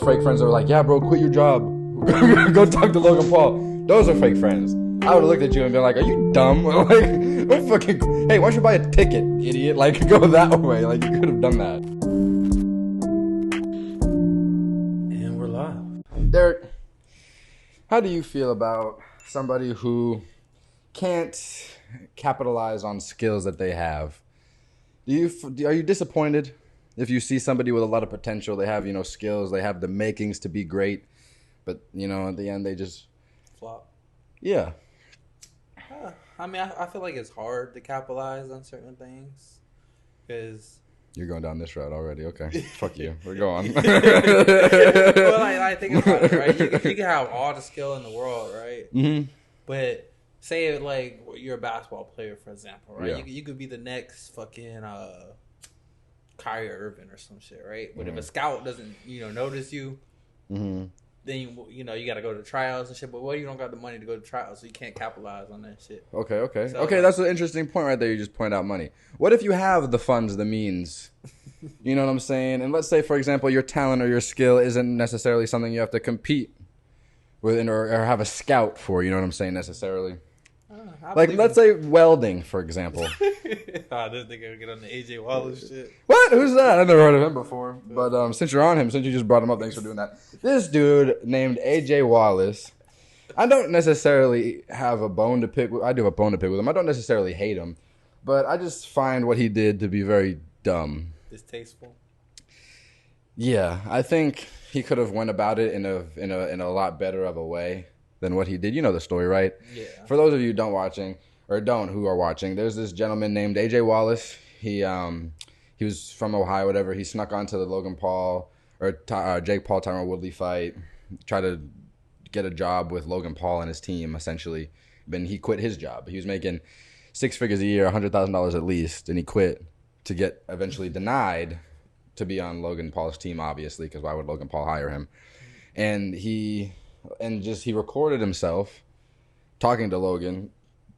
Fake friends that were like, yeah, bro, quit your job. Go talk to Logan Paul. Those are fake friends. I would have looked at you and been like, are you dumb? Like, don't fucking, hey, why don't you buy a ticket, idiot? Like, go that way. Like, you could have done that. And we're live. Derrick, how do you feel about somebody who can't capitalize on skills that they have? Are you disappointed if you see somebody with a lot of potential? They have, skills, they have the makings to be great, but, at the end they just flop. Yeah. I feel like it's hard to capitalize on certain things because you're going down this route already. Okay, fuck you. We're going. Well, I think about it, right? You can have all the skill in the world, right? Mm-hmm. But say like you're a basketball player, for example, right? Yeah. You could be the next fucking Kyrie Irving or some shit, right? But if a scout doesn't notice you, then you got to go to trials and shit. But you don't got the money to go to trials, so you can't capitalize on that shit. Okay. So, okay, that's an interesting point right there. You just point out money. What if you have the funds, the means? You know what I'm saying? And let's say, for example, your talent or your skill isn't necessarily something you have to compete with or have a scout for. You know what I'm saying? Necessarily. Let's say welding, for example. This nigga get on the AJ Wallace shit. What? Who's that? I've never heard of him before. But since you're on him, since you just brought him up, thanks for doing that. This dude named AJ Wallace, I don't necessarily have a bone to pick with. I do have a bone to pick with him. I don't necessarily hate him, but I just find what he did to be very dumb. Distasteful. Yeah, I think he could have went about it in a lot better of a way than what he did. You know the story, right? Yeah. For those of you who are watching, there's this gentleman named AJ Wallace. He was from Ohio, whatever. He snuck onto the Logan Paul or Jake Paul Tyron Woodley fight, tried to get a job with Logan Paul and his team, essentially. Then he quit his job. He was making $6 figures a year, $100,000 at least, and he quit to get eventually denied to be on Logan Paul's team, obviously, because why would Logan Paul hire him? And he recorded himself talking to Logan,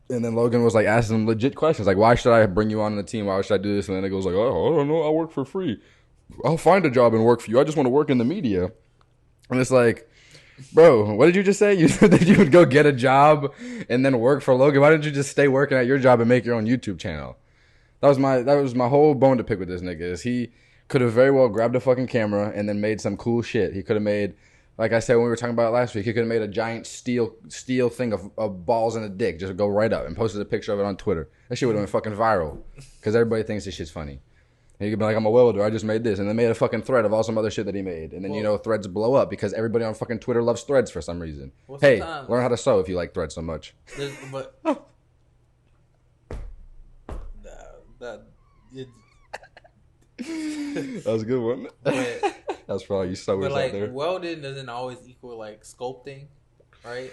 and then Logan was like asking him legit questions, like, why should I bring you on the team? Why should I do this? And then it goes like, oh, I don't know, I'll work for free. I'll find a job and work for you. I just want to work in the media. And it's like, bro, what did you just say? You said that you would go get a job and then work for Logan. Why didn't you just stay working at your job and make your own YouTube channel? That was my whole bone to pick with this nigga. Is he could have very well grabbed a fucking camera and then made some cool shit. He could have made, like I said when we were talking about it last week, he could have made a giant steel thing of balls and a dick, just go right up and posted a picture of it on Twitter. That shit would have been fucking viral because everybody thinks this shit's funny. And he could be like, I'm a welder, I just made this. And then made a fucking thread of all some other shit that he made. And then, threads blow up because everybody on fucking Twitter loves threads for some reason. Well, hey, learn how to sew if you like threads so much. That was a good one. That's for all you sewers out there. Welding doesn't always equal sculpting, right?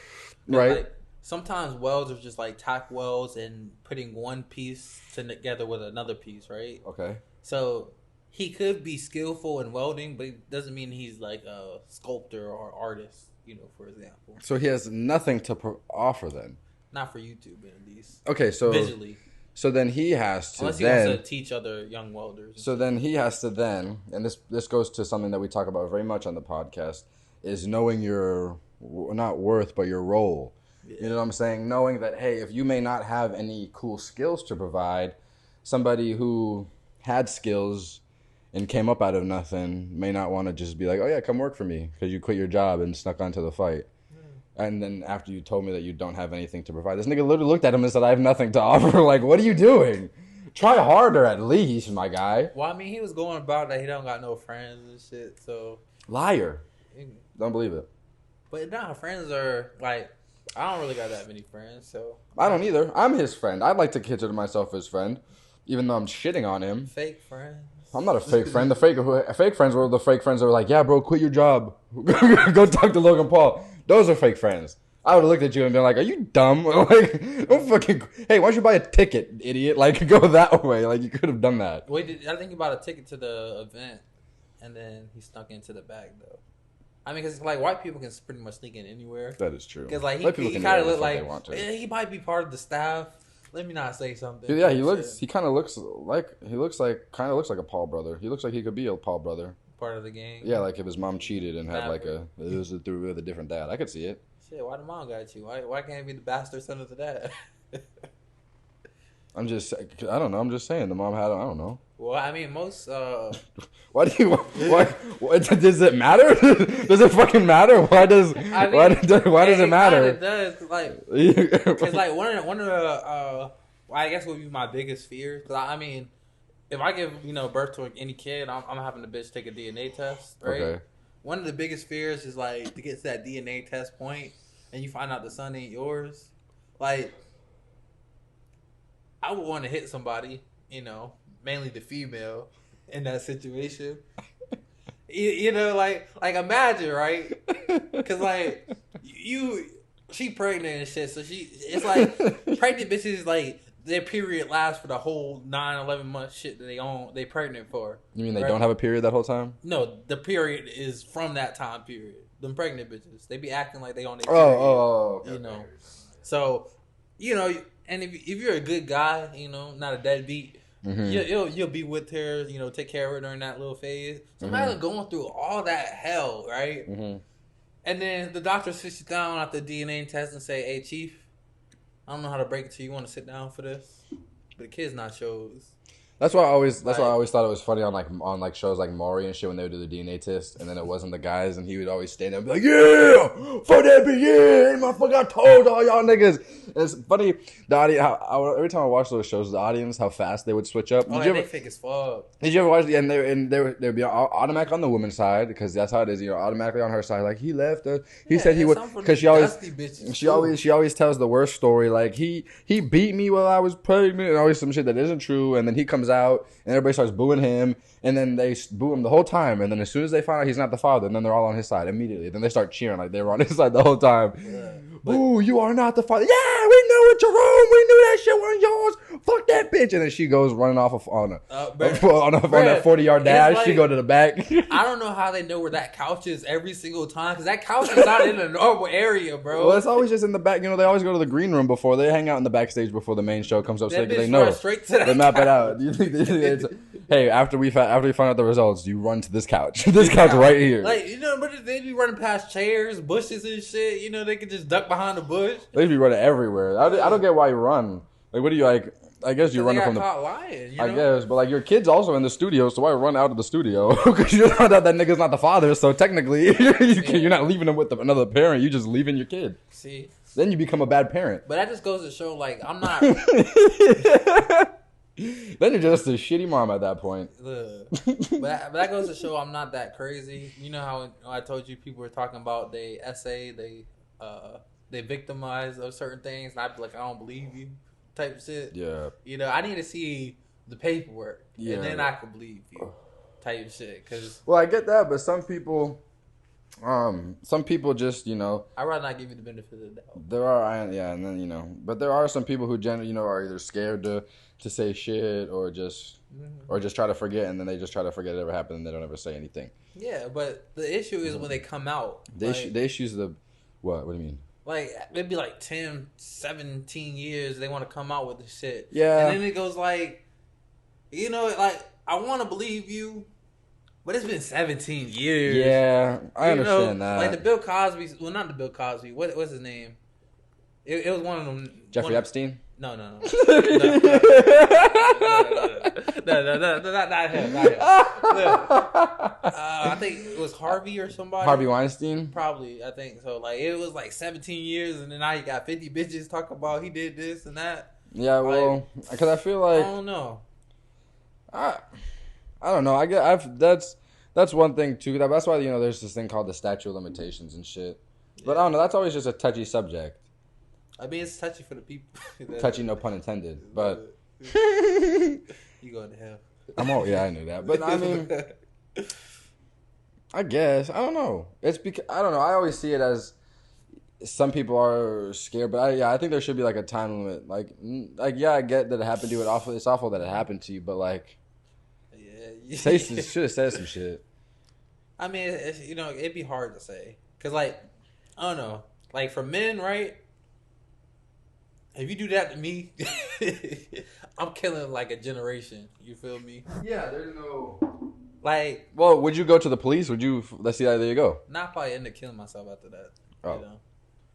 Right. Sometimes welds are just tack welds and putting one piece together with another piece, right? Okay. So he could be skillful in welding, but it doesn't mean he's a sculptor or artist, for example. So he has nothing to offer then. Not for YouTube, at least. Okay, so visually. So then he has to unless he wants to teach other young welders. So then he has to and this goes to something that we talk about very much on the podcast, is knowing your, not worth, but your role. Yeah. You know what I'm saying? Knowing that, hey, if you may not have any cool skills to provide, somebody who had skills and came up out of nothing may not want to just be like, oh yeah, come work for me because you quit your job and snuck onto the fight. And then after you told me that you don't have anything to provide, this nigga literally looked at him and said, I have nothing to offer. Like, what are you doing? Try harder at least, my guy. Well, he was going about that he don't got no friends and shit, so. Liar. Don't believe it. But nah, friends are, I don't really got that many friends, so. I don't either. I'm his friend. I'd like to consider myself his friend, even though I'm shitting on him. Fake friends. I'm not a fake friend. The fake friends were the fake friends that were like, yeah, bro, quit your job. Go talk to Logan Paul. Those are fake friends. I would have looked at you and been like, are you dumb? Like, don't fucking, hey, why don't you buy a ticket, idiot? Like, go that way. Like, you could have done that. Wait, I think he bought a ticket to the event, and then he snuck into the bag, though. Because, white people can pretty much sneak in anywhere. That is true. Because, he kind of look like, he might be part of the staff. Let me not say something. Yeah, he looks like a Paul brother. He looks like he could be a Paul brother. part of the game. Yeah, like if his mom cheated and had like it was through with a different dad. I could see it. Shit, why the mom got you? Why can't it be the bastard son of the dad? I don't know. I'm just saying the mom had. I don't know. Well, I mean, most. Why do you? What does it matter? Does it fucking matter? Why does? Why does it matter? It does, because like one of the I guess would be my biggest fear. Because I mean, if I give birth to any kid, I'm having the bitch take a DNA test, right? Okay. One of the biggest fears is like to get to that DNA test point and you find out the son ain't yours. Like, I would want to hit somebody, mainly the female in that situation. Like imagine, right? Because like she pregnant and shit, so it's like pregnant bitches like their period lasts for the whole 9-11 month shit that they pregnant for. You mean they don't have a period that whole time? No, the period is from that time period. Them pregnant bitches, they be acting like they on their period. Okay. So and if you're a good guy, not a deadbeat. Mm-hmm. You'll be with her, take care of her during that little phase. So imagine going through all that hell, right? Mm-hmm. And then the doctor sits you down after the DNA test and say, "Hey, Chief, I don't know how to break it to you. You want to sit down for this?" But the kid's not yours. That's why I always thought it was funny on shows like Maury and shit when they would do the DNA test and then it wasn't the guys and he would always stand there and be like, "Yeah, fuck that bitch, yeah, motherfucker, I told all y'all niggas." And it's funny, the audience, every time I watch those shows, the audience, how fast they would switch up. They fake as fuck. Did you ever watch and they would be automatic on the woman's side because that's how it is, automatically on her side. Like he left us. He said he would because she always tells the worst story. Like he beat me while I was pregnant and always some shit that isn't true. And then he comes out and everybody starts booing him and then they boo him the whole time and then as soon as they find out he's not the father and then they're all on his side immediately. Then they start cheering like they were on his side the whole time. Yeah, "Boo, you are not the father." "Yeah, we knew it, Jerome. We knew that shit wasn't yours. Fuck that bitch." And then she goes running off on that 40-yard dash. Like, she go to the back. I don't know how they know where that couch is every single time because that couch is not in a normal area, bro. Well, it's always just in the back. They always go to the green room before they hang out in the backstage before the main show comes up. So they know straight to that they map it out. Hey, after we find out the results, you run to this couch. This couch right here. Like but they be running past chairs, bushes and shit. They could just duck behind the bush. They be running everywhere. I don't get why you run. Like, what do you like? I guess you're running from the. Caught lying, I guess, but like your kid's also in the studio, so why run out of the studio? Because you found out that nigga's not the father, so technically you're not leaving him with another parent. You're just leaving your kid. See. Then you become a bad parent. But that just goes to show, like, I'm not. Then you're just a shitty mom at that point. But that goes to show I'm not that crazy. You know how I told you people were talking about they victimize of certain things, and I'd be like, "I don't believe you," type shit. Yeah. I need to see the paperwork, and then I can believe you, type shit. Well, I get that, but some people just, I'd rather not give you the benefit of the doubt. There are, and then, but there are some people who generally, are either scared to say shit or just try to forget, and then they just try to forget it ever happened, and they don't ever say anything. Yeah, but the issue is when they come out. The issue is what? What do you mean? Like, maybe like 10, 17 years, they want to come out with the shit. Yeah. And then it goes like, like, I want to believe you, but it's been 17 years. Yeah, I understand that. Like the Bill Cosby, well, not the Bill Cosby, what's his name? It was one of them. Jeffrey Epstein? No. No, not him. I think it was Harvey or somebody. Harvey Weinstein? Probably, I think so. Like, it was like 17 years, and then now you got 50 bitches talking about he did this and that. Yeah, well, because I feel like... I don't know. I don't know. That's one thing, too. That's why, there's this thing called the statute of limitations and shit. But I don't know. That's always just a touchy subject. I mean, it's touchy for the people. Touchy, no pun intended. But you going to hell? Yeah, I knew that. But I mean, I guess I don't know. It's because I don't know. I always see it as some people are scared, but I think there should be like a time limit. Like yeah, I get that it happened to you. It's awful that it happened to you, but like, yeah, should have said some shit. I mean, it'd be hard to say because like I don't know. Like for men, right? If you do that to me, I'm killing like a generation. You feel me? Yeah, there's no. Like, well, would you go to the police? Would you? Let's see. There you go. Not probably end up killing myself after that. Oh, you know?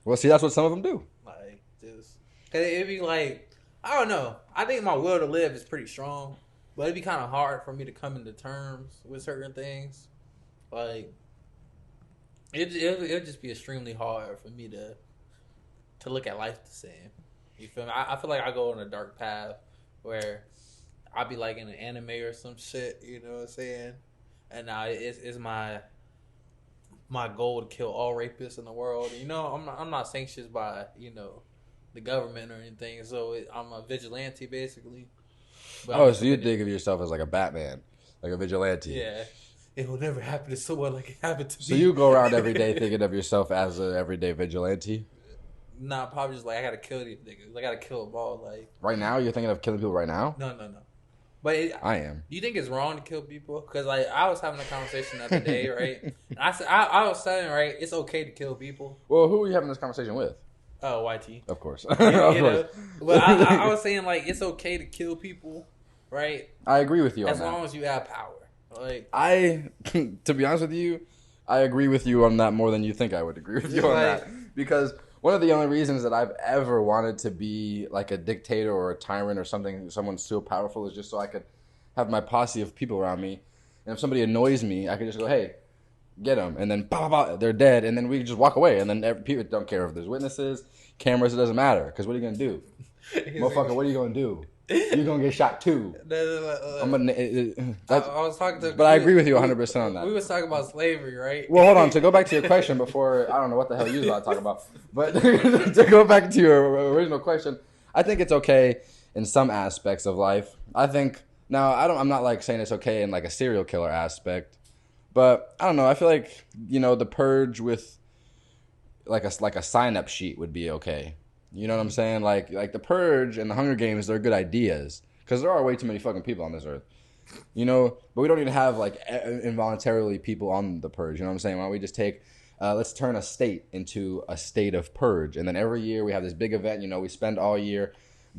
Well, see, that's what some of them do. Like, just cause it'd be like, I don't know. I think my will to live is pretty strong, but it'd be kind of hard for me to come into terms with certain things. Like, it'd just be extremely hard for me to look at life the same. You feel me? I feel like I go on a dark path where I'll be like in an anime or some shit. You know what I'm saying? And now it's my goal to kill all rapists in the world. You know, I'm not sanctioned by the government or anything. So I'm a vigilante basically. But so you think of yourself as like a Batman, like a vigilante? Yeah. It will never happen to someone like it happened to me. So you go around every day thinking of yourself as an everyday vigilante? Nah, probably just like I gotta kill these niggas. I gotta kill them all. Like right now, you're thinking of killing people right now? No. But I am. Do you think it's wrong to kill people? Because like I was having a conversation the other day, right? And I was saying, right, it's okay to kill people. Well, who are you having this conversation with? Oh, YT. Of course. Of course. But I was saying like it's okay to kill people, right? I agree with you on that. As long as you have power. Like to be honest with you, I agree with you on that more than you think I would agree with you on that. Because one of the only reasons that I've ever wanted to be like a dictator or a tyrant or something, someone so powerful, is just so I could have my posse of people around me. And if somebody annoys me, I could just go, hey, get them. And then, bah, bah, bah, they're dead. And then we just walk away. And then people don't care if there's witnesses, cameras, it doesn't matter. Because what are you going to do? Motherfucker, what are you going to do? You're going to get shot too. I was talking to... But I agree with you 100% on that. We was talking about slavery, right? Well, hold on. To go back to your question before... I don't know what the hell you was about to talk about. But to go back to your original question, I think it's okay in some aspects of life. I think... Now, I'm not like saying it's okay in like a serial killer aspect. But, I don't know. I feel like, the purge with like a sign-up sheet would be okay. You know what I'm saying? Like the Purge and the Hunger Games, they're good ideas. Because there are way too many fucking people on this earth. But we don't need to have, like, involuntarily people on the Purge. You know what I'm saying? Why don't we just take, let's turn a state into a state of Purge. And then every year we have this big event. We spend all year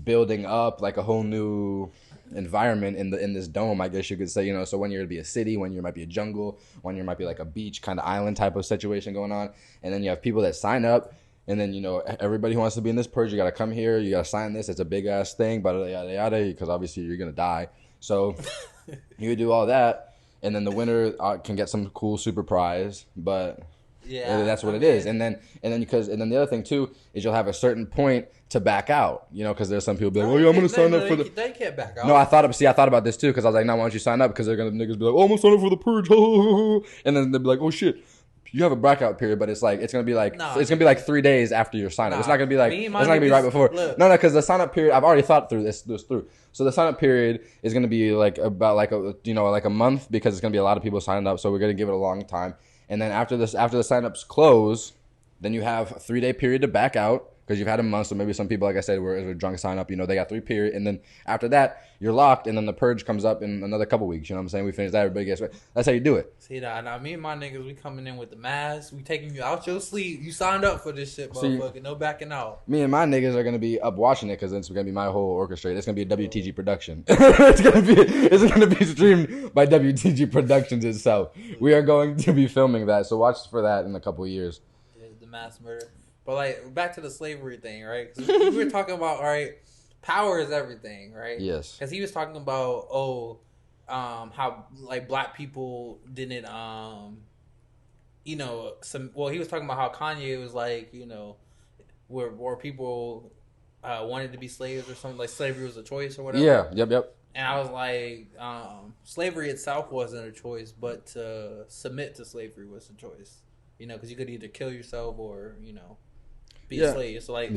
building up, like, a whole new environment in this dome, I guess you could say. So one year it'd be a city, one year it might be a jungle, one year it might be, like, a beach kind of island type of situation going on. And then you have people that sign up. And then, everybody who wants to be in this purge, you got to come here. You got to sign this. It's a big-ass thing, yada, yada, yada, because obviously you're going to die. So you do all that, and then the winner can get some cool super prize. But that's what it is. And then the other thing, too, is you'll have a certain point to back out, because there's some people be like, oh, yeah, I'm going to sign up for the... They can't back out. No, I thought about this, too, because I was like, no, why don't you sign up? Because they're going to niggas be like, oh, I'm going to sign up for the purge. And then they'll be like, oh, shit. You have a blackout period, but it's gonna be like 3 days after your sign up. It's not gonna be like it's not gonna be right before. No, because the sign up period, I've already thought through this through. So the sign up period is gonna be like about like a month, because it's gonna be a lot of people signing up. So we're gonna give it a long time. And then after the sign ups close, then you have a 3-day period to back out. Because you've had a month, so maybe some people, like I said, were drunk sign up. They got 3 period, and then after that, you're locked, and then the purge comes up in another couple weeks. You know what I'm saying? We finish that, everybody gets. That's how you do it. See, now me and my niggas, we coming in with the mask. We taking you out your sleep. You signed up for this shit, motherfucker. No backing out. Me and my niggas are gonna be up watching it, because it's gonna be my whole orchestra. It's gonna be a WTG production. It's gonna be streamed by WTG Productions itself. We are going to be filming that, so watch for that in a couple of years. Yeah, the mass murder. But, like, back to the slavery thing, right? Because we were talking about, all right, power is everything, right? Yes. Because he was talking about, how, like, black people didn't, he was talking about how Kanye was, like, where people wanted to be slaves or something, like slavery was a choice or whatever. Yeah, yep. And I was like, slavery itself wasn't a choice, but to submit to slavery was a choice. Because you could either kill yourself or, be a slave. So, like,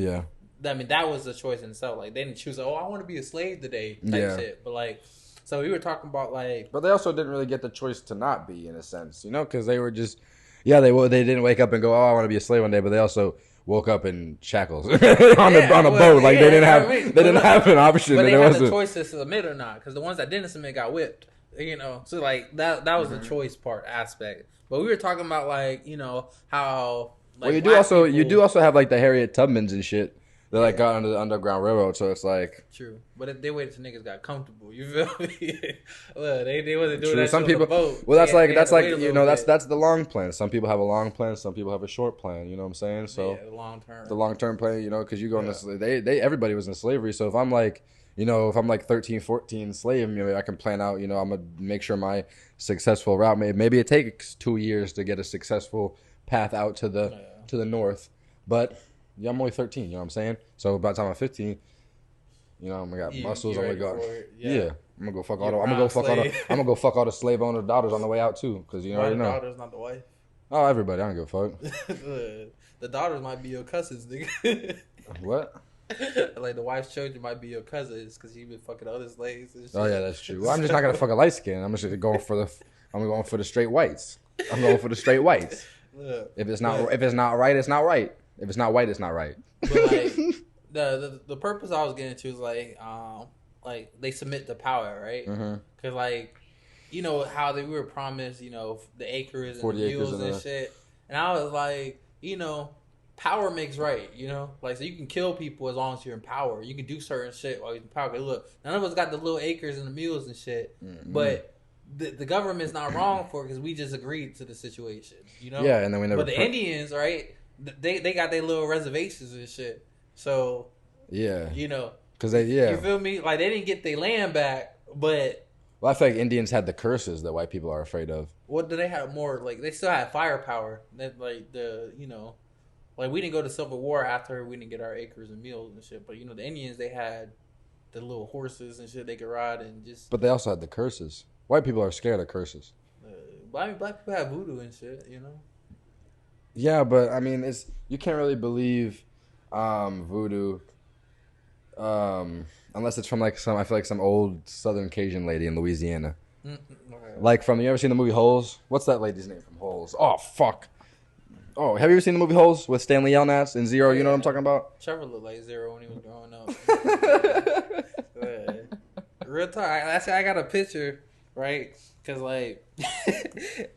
that was the choice in itself. Like, they didn't choose, I want to be a slave today type shit. But, like, so we were talking about, like... But they also didn't really get the choice to not be, in a sense, because they were just... Yeah, they didn't wake up and go, I want to be a slave one day, but they also woke up in shackles on a boat. Like, they didn't have an option. But they had the choice to submit or not, because the ones that didn't submit got whipped, So, like, that was the choice part aspect. But we were talking about, like, how... Like, well, you do also have like the Harriet Tubmans and shit They like got under the Underground Railroad, so it's like true. But if they waited till niggas got comfortable, you feel me? Look, they wasn't doing true. that. Some shit people, on the boat. well, that's like bit. that's the long plan. Some people have a long plan. Some people have a short plan. You know what I'm saying? So the long term plan. You know, because you go into everybody was in slavery. So if I'm like, you know, if I'm like 13, 14 slave, maybe I can plan out. You know, I'm gonna make sure my successful route. Maybe it takes 2 years to get a successful path out to the north, but. Yeah, I'm only 13, you know what I'm saying? So by the time I'm 15, you know, I got muscles. I'm gonna go. Yeah, I'm gonna go fuck all the slave owner daughters on the way out too, because you already know. The daughters, not the wife. Oh, everybody. I don't give a fuck. The daughters might be your cousins, nigga. What? Like the wife's children might be your cousins because you been fucking other slaves and shit. Oh yeah, that's true. Well, I'm just not gonna fuck a light skin. I'm just going for the straight whites. I'm going for the straight whites. If it's not right, it's not right. If it's not white, it's not right. But like the purpose I was getting to is like they submit to power, right? Because like you know how we were promised, you know, the acres and the mules and shit, and I was like, you know, power makes right, you know, like so you can kill people as long as you're in power. You can do certain shit while you're in power. Look, none of us got the little acres and the mules and shit, but. The government's not wrong for it because we just agreed to the situation, you know. Yeah, and then we never. But the Indians, right? They got their little reservations and shit. So yeah, you know, because you feel me? Like they didn't get their land back, but I feel like Indians had the curses that white people are afraid of. What do they have more? Like they still had firepower. That like the you know, like we didn't go to Civil War after we didn't get our acres and mules and shit. But you know, the Indians they had the little horses and shit they could ride and just. But they also had the curses. White people are scared of curses. But I mean, black people have voodoo and shit, you know. Yeah, but I mean, you can't really believe voodoo unless it's from I feel like some old Southern Cajun lady in Louisiana. Okay. Like you ever seen the movie Holes? What's that lady's name from Holes? Oh fuck. Oh, have you ever seen the movie Holes with Stanley Yelnats and Zero? You know what I'm talking about? Trevor looked like Zero when he was growing up. Real talk. I got a picture. Right? Because, like...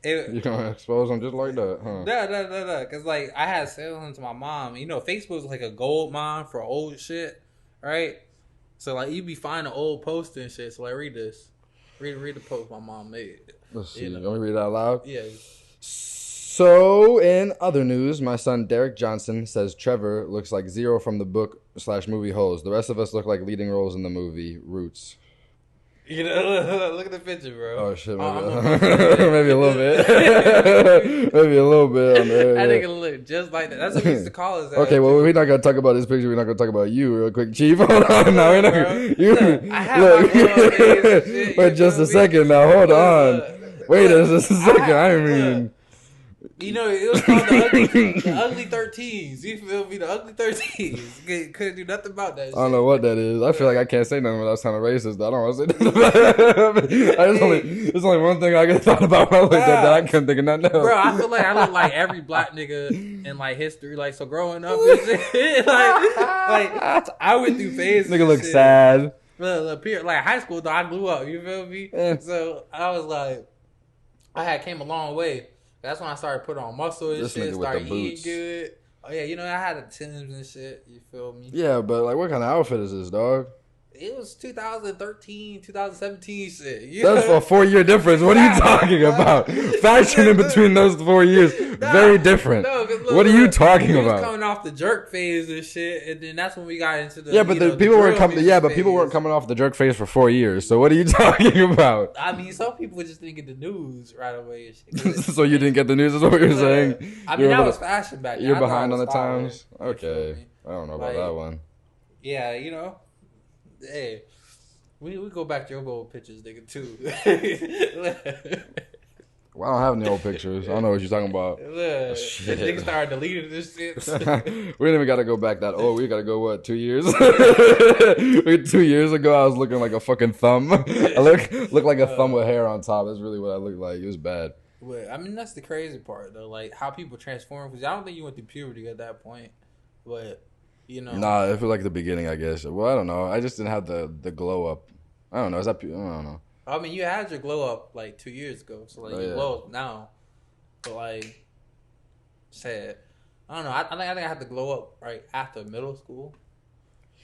You're going to expose them just like that, huh? No. Because, like, I had sent them to my mom. You know, Facebook's like a gold mine for old shit, right? So, like, you be finding old posts and shit. So, like, read this. Read the post my mom made. Let's see. You want me to read it out loud? Yeah. So, in other news, my son Derrick Johnson says Trevor looks like Zero from the book/movie Holes. The rest of us look like leading roles in the movie Roots. You know, look at the picture, bro. Oh shit, maybe a little bit. Maybe a little bit on there. That nigga look just like that. That's what we used to call us. Okay, well, we're not gonna talk about this picture. We're not gonna talk about you, real quick, Chief. Hold on, now we're not. I have look. Wait, just a second now. Hold on. Wait, just a second. I mean. You know, it was called the ugly 13s. You feel me? The ugly 13s. Couldn't do nothing about that shit. I don't know what that is. I feel like I can't say nothing without sounding racist. I don't want to say nothing. There's only one thing I could thought about when I looked at that. I couldn't think of nothing else. Bro, I feel like I look like every black nigga in like history. Like, so growing up and shit, like I went through phases. Nigga look sad. Like high school though, I blew up. You feel me? So I was like, I had came a long way. That's when I started putting on muscle and shit. Started eating good. Oh yeah, you know I had the Timbs and shit. You feel me? Yeah, but like, what kind of outfit is this, dog? It was 2013, 2017 shit. That's a 4-year difference. What are you talking about? Fashion in between those 4 years, very different. What are you talking about? We was coming off the jerk phase and shit, and then that's when we got into the people weren't coming. Yeah, but people weren't coming off the jerk phase for 4 years. So what are you talking about? I mean, some people just didn't get the news right away. And shit. So you didn't get the news? Is what you're saying? I mean, that was fashion back then. You're behind on the times. Okay, I don't know about that one. Yeah, you know. Hey, we go back to your old pictures, nigga, too. Well, I don't have any old pictures. I don't know what you're talking about. Shit. Niggas started deleting this shit. We didn't even got to go back that old. We got to go, what, 2 years? 2 years ago, I was looking like a fucking thumb. I look like a thumb with hair on top. That's really what I looked like. It was bad. But, I mean, that's the crazy part, though. Like, how people transform. Because I don't think you went through puberty at that point. But... You know, nah, it was like the beginning, I guess. Well, I don't know. I just didn't have the glow up. I don't know. Is that? I don't know. I mean, you had your glow up like 2 years ago, so like you glow up now. But like, sad. I don't know. I think I had to glow up right after middle school.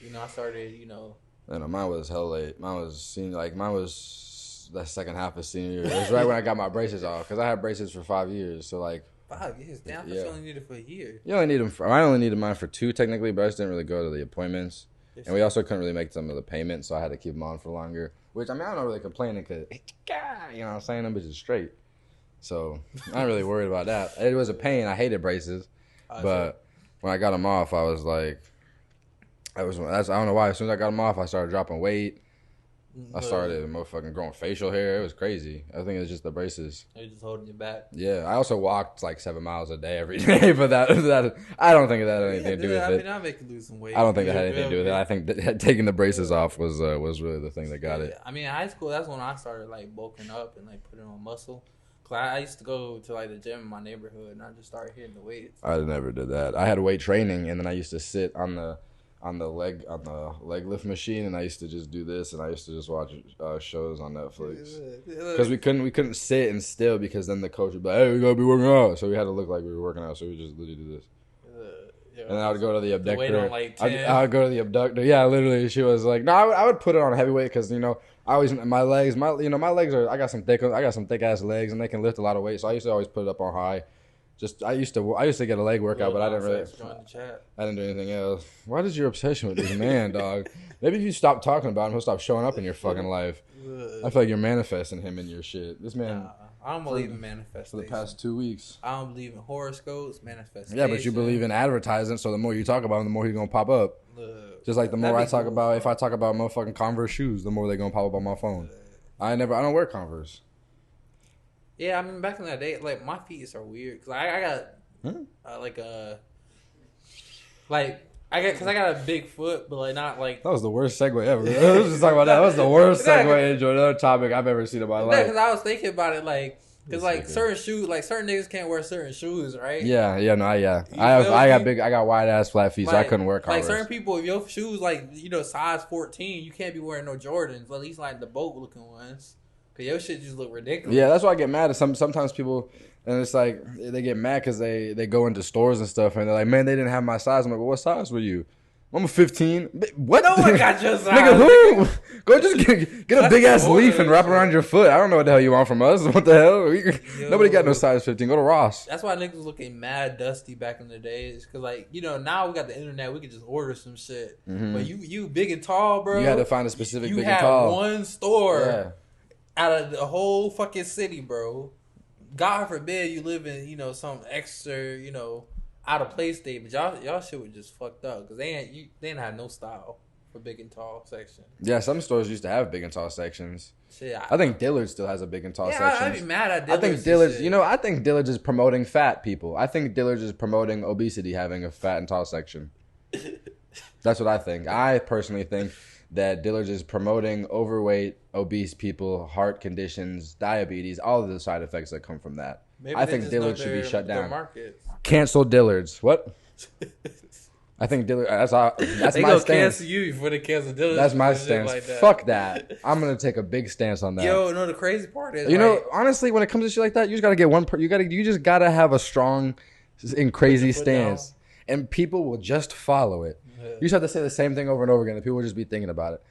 I started, I know mine was hell late. Mine was the second half of senior year. It was right when I got my braces off because I had braces for 5 years. So like 5 years. Damn, I only need it for a year. You only need them. I only needed mine for 2 technically, but I just didn't really go to the appointments, and we also couldn't really make some of the payments, so I had to keep them on for longer. Which I'm not really complaining because you know what I'm saying, them bitches straight. So I'm not really worried about that. It was a pain. I hated braces, but when I got them off, I was like, I don't know why. As soon as I got them off, I started dropping weight. I started motherfucking growing facial hair. It was crazy. I think it was just the braces. They're just holding you back. Yeah, I also walked like 7 miles a day every day, but that I don't think that had anything to do with it. I make you lose some weight. I don't think that had anything to do with it. I think that taking the braces off was really the thing that got it. I mean, in high school, that's when I started like bulking up and like putting on muscle. Cause I used to go to like the gym in my neighborhood, and I just started hitting the weights. I never did that. I had weight training, and then I used to sit on the leg lift machine, and I used to just do this, and I used to just watch shows on Netflix because we couldn't sit and still because then the coach would be like, hey, we gotta be working out, so we had to look like we were working out, so we just literally do this. And then I would go to the abductor. I would go to the abductor. Yeah, literally, she was like, no, I would put it on heavyweight because I always my legs are I got some thick ass legs and they can lift a lot of weight, so I used to always put it up on high. I used to get a leg workout, but I didn't do anything else. What is your obsession with this man, dog? Maybe if you stop talking about him, he'll stop showing up in your fucking life. I feel like you're manifesting him in your shit. This man. I don't believe in manifestation. For the past 2 weeks. I don't believe in horoscopes, manifestation. Yeah, but you believe in advertising, so the more you talk about him, the more he's gonna pop up. Just like the more if I talk about motherfucking Converse shoes, the more they're gonna pop up on my phone. I don't wear Converse. Yeah, I mean, back in that day, like, my feet are weird. Because I got, because I got a big foot, but, like, not, like... That was the worst segue ever. Let's just talk about that. That was the worst segue into another topic I've ever seen in my life. Because I was thinking about it, like... Because, like, certain shoes... Like, certain niggas can't wear certain shoes, right? Yeah. I got wide-ass flat feet, so I couldn't wear Converse. Like, certain people, if your shoes, like, size 14, you can't be wearing no Jordans. At least, like, the boat-looking ones. Your shit just look ridiculous. Yeah, that's why I get mad at sometimes people, and it's like they get mad because they go into stores and stuff, and they're like, man, they didn't have my size. I'm like, well, what size were you? I'm a 15. What? No one got your size. Nigga, who? Go just get a big ass leaf and wrap it around your foot. I don't know what the hell you want from us. What the hell? Nobody got no size 15. Go to Ross. That's why niggas was looking mad dusty back in the days. Because, like, now we got the internet. We can just order some shit. Mm-hmm. But you big and tall, bro. You had to find a specific big and You tall. had one store out of the whole fucking city, bro. God forbid you live in, some extra, out of place state. But y'all shit was just fucked up. Because they didn't have no style for big and tall section. Yeah, some stores used to have big and tall sections. Shit, I think Dillard's still has a big and tall section. I'd be mad at Dillard's. I think Dillard's is promoting fat people. I think Dillard's is promoting obesity, having a fat and tall section. That's what I think. I personally think that Dillard's is promoting overweight, obese people, heart conditions, diabetes, all of the side effects that come from that. Maybe I think Dillard's should be shut down. Cancel Dillard's. What? I think Dillard's. That's they my stance. Cancel you before they cancel Dillard's. That's my stance. Like that. Fuck that. I'm gonna take a big stance on that. Yo, no, the crazy part is, honestly, when it comes to shit like that, you just gotta get one. You just gotta have a strong and crazy stance, and people will just follow it. You just have to say the same thing over and over again, and people will just be thinking about it.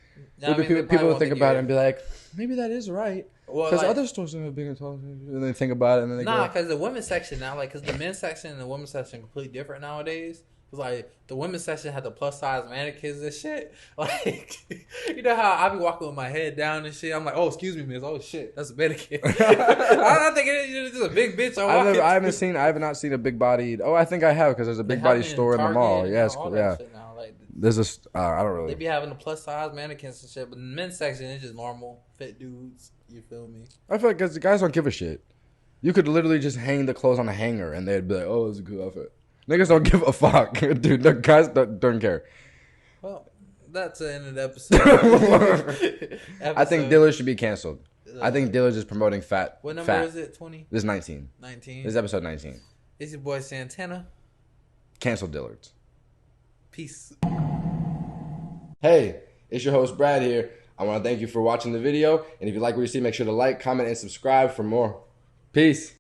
People will think about it and be like, maybe that is right. Because other stores don't have big and tall, and they think about it, and then they go. Because the women's section now, because the men's section and the women's section are completely different nowadays. Because, like, the women's section had the plus-size mannequins and shit. Like, you know how I be walking with my head down and shit? I'm like, oh, excuse me, miss. Oh, shit, that's a mannequin. I think it's just a big bitch. I have not seen a big-bodied... Oh, I think I have, because there's a big-bodied store in the mall. Yeah, there's I don't really... They be having the plus-size mannequins and shit, but in the men's section, it's just normal, fit dudes. You feel me? I feel like the guys don't give a shit. You could literally just hang the clothes on a hanger, and they'd be like, oh, it's a good outfit. Niggas don't give a fuck. Dude, the guys don't care. Well, that's the end of the episode. I think Dillard's should be canceled. I think Dillard's is promoting fat. What number is it? 20? This is 19. 19? This is episode 19. It's your boy Santana. Cancel Dillard's. Peace. Hey, it's your host Brad here. I want to thank you for watching the video. And if you like what you see, make sure to like, comment, and subscribe for more. Peace.